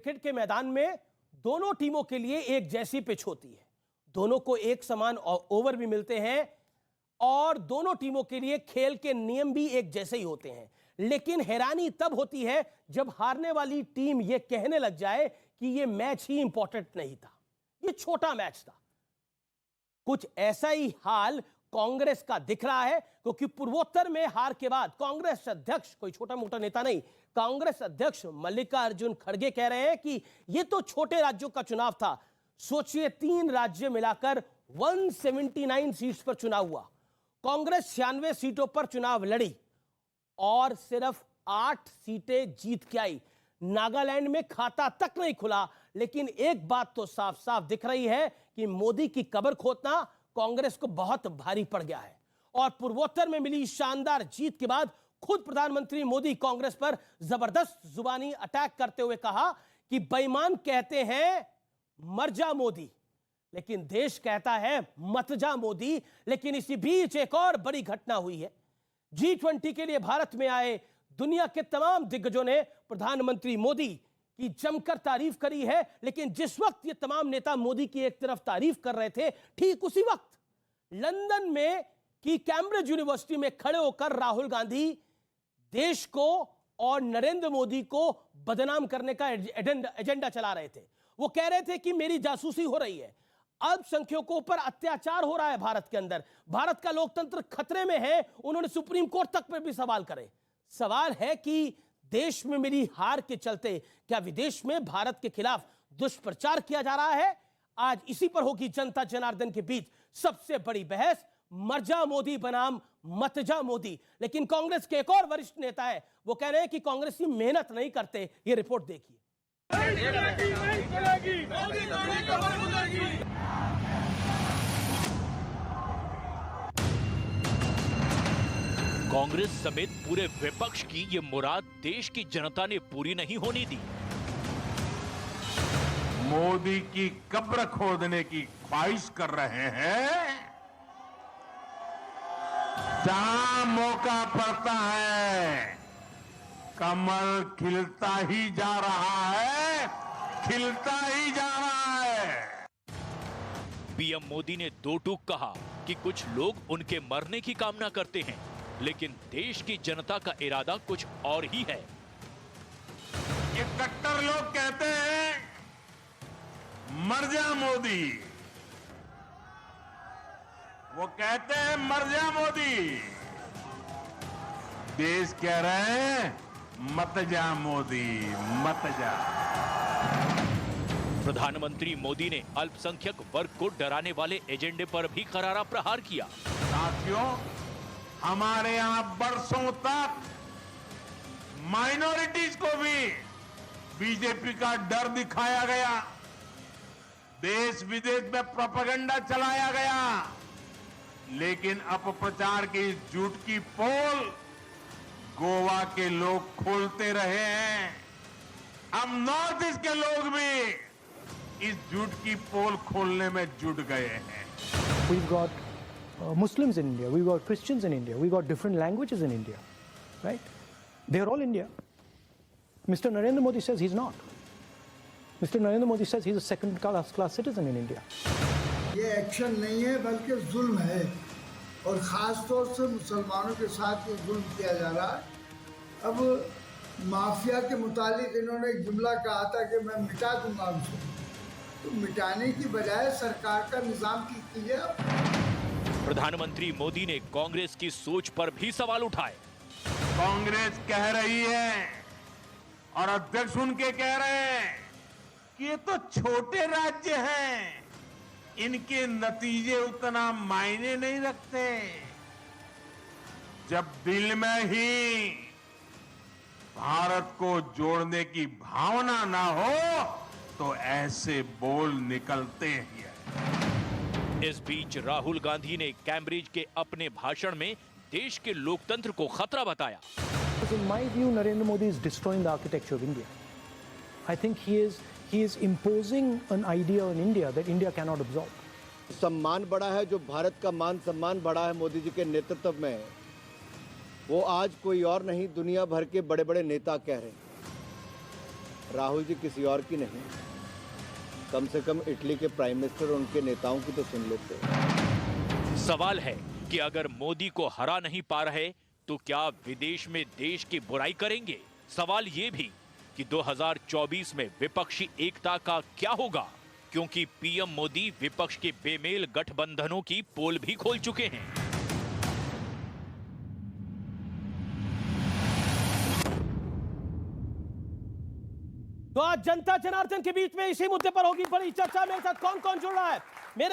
Cricket के मैदान में दोनों टीमों के लिए एक जैसी पिच होती है, दोनों को एक समान ओवर भी मिलते हैं और दोनों टीमों के लिए खेल के नियम भी एक जैसे ही होते हैं। लेकिन हैरानी तब होती है जब हारने वाली टीम यह कहने लग जाए कि यह मैच ही इंपॉर्टेंट नहीं था, यह छोटा मैच था। कुछ ऐसा ही हाल कांग्रेस का दिख रहा है, क्योंकि पूर्वोत्तर में हार के बाद कांग्रेस अध्यक्ष, कोई छोटा मोटा नेता नहीं, कांग्रेस अध्यक्ष मल्लिकार्जुन खड़गे कह रहे हैं कि यह तो छोटे राज्यों का चुनाव था। सोचिए 3 राज्य मिलाकर 179 सीट्स पर चुनाव हुआ, कांग्रेस 96 सीटों पर चुनाव लड़ी और सिर्फ 8 सीटें जीत के आई। नागालैंड में खाता तक नहीं खुला। लेकिन एक बात तो साफ साफ दिख रही है कि मोदी की कब्र खोदना कांग्रेस को बहुत भारी पड़ गया है। और पूर्वोत्तर में मिली शानदार जीत के बाद खुद प्रधानमंत्री मोदी कांग्रेस पर जबरदस्त जुबानी अटैक करते हुए कहा कि बेईमान कहते हैं मर जा मोदी, लेकिन देश कहता है मत जा मोदी। लेकिन इसी बीच एक और बड़ी घटना हुई है। G20 के लिए भारत में आए दुनिया के तमाम दिग्गजों ने प्रधानमंत्री मोदी की जमकर तारीफ करी है। लेकिन जिस वक्त ये तमाम नेता मोदी की एक तरफ तारीफ कर रहे थे, ठीक उसी वक्त लंदन में की कैम्ब्रिज यूनिवर्सिटी में खड़े होकर राहुल गांधी देश को और नरेंद्र मोदी को बदनाम करने का एजेंडा चला रहे थे। वो कह रहे थे कि मेरी जासूसी हो रही है, अल्पसंख्यकों पर अत्याचार हो रहा है भारत के अंदर, भारत का लोकतंत्र खतरे में है। उन्होंने सुप्रीम कोर्ट तक पर भी सवाल करे। सवाल है कि देश में मिली हार के चलते क्या विदेश में भारत के खिलाफ दुष्प्रचार किया जा रहा है? आज इसी पर होगी जनता जनार्दन के बीच सबसे बड़ी बहस, मर जा मोदी बनाम मत जा मोदी। लेकिन कांग्रेस के एक और वरिष्ठ नेता है, वो कह रहे हैं कि कांग्रेसी मेहनत नहीं करते। ये रिपोर्ट देखिए। कांग्रेस समेत पूरे विपक्ष की ये मुराद देश की जनता ने पूरी नहीं होने दी। मोदी की कब्र खोदने की ख्वाहिश कर रहे हैं। जहां मौका पड़ता है कमल खिलता ही जा रहा है, खिलता ही जा रहा है। पीएम मोदी ने दो टूक कहा कि कुछ लोग उनके मरने की कामना करते हैं, लेकिन देश की जनता का इरादा कुछ और ही है। ये कट्टर लोग कहते हैं मर जा मोदी, वो कहते हैं मर जा मोदी। देश कह रहे हैं मत जा मोदी, मत जा। प्रधानमंत्री मोदी ने अल्पसंख्यक वर्ग को डराने वाले एजेंडे पर भी करारा प्रहार किया। साथियों, हमारे यहां बरसों तक माइनॉरिटीज को भी बीजेपी का डर दिखाया गया, देश विदेश में प्रोपेगेंडा चलाया गया। लेकिन अपप्रचार की इस झूठ की पोल गोवा के लोग खोलते रहे हैं। अब नॉर्थ ईस्ट के लोग भी इस झूठ की पोल खोलने में जुट गए हैं। We've got Muslims in India, we've got Christians in India, we've got different languages in India, right? They're all India. Mr. Narendra Modi says he's not. Mr. Narendra Modi says he's a second-class citizen in India. ये action नहीं है बल्कि जुल्म है, और ख़ास तौर से मुसलमानों के साथ ये जुल्म किया जा रहा है। अब माफिया के मुतालिक इन्होंने एक जुमला कहा था कि मैं मिटा दूंगा उनको, तो मिटाने की बजाय सरकार का निज़ाम ठीक कीजिए। प्रधानमंत्री मोदी ने कांग्रेस की सोच पर भी सवाल उठाए। कांग्रेस कह रही है और अध्यक्ष उनके कह रहे हैं कि ये तो छोटे राज्य हैं, इनके नतीजे उतना मायने नहीं रखते। जब दिल में ही भारत को जोड़ने की भावना ना हो तो ऐसे बोल निकलते ही हैं। इस बीच राहुल गांधी ने कैम्ब्रिज के अपने भाषण में देश के लोकतंत्र को खतरा बताया। In my view, Narendra Modi is destroying the architecture of India. I think he is imposing an idea on India that India cannot absorb. सम्मान बढ़ा है, जो भारत का मान सम्मान बढ़ा है मोदी जी के नेतृत्व में, वो आज कोई और नहीं दुनिया भर के बड़े बड़े नेता कह रहे हैं। राहुल जी किसी और की नहीं, कम से कम इटली के प्राइम मिनिस्टर और उनके नेताओं की तो सुन लेते। सवाल है कि अगर मोदी को हरा नहीं पा रहे तो क्या विदेश में देश की बुराई करेंगे? सवाल ये भी कि 2024 में विपक्षी एकता का क्या होगा, क्योंकि पीएम मोदी विपक्ष के बेमेल गठबंधनों की पोल भी खोल चुके हैं। तो आज जनता जनार्दन के बीच में इसी मुद्दे पर होगी बड़ी चर्चा। मेरे साथ कौन कौन जुड़ रहा है? मेरे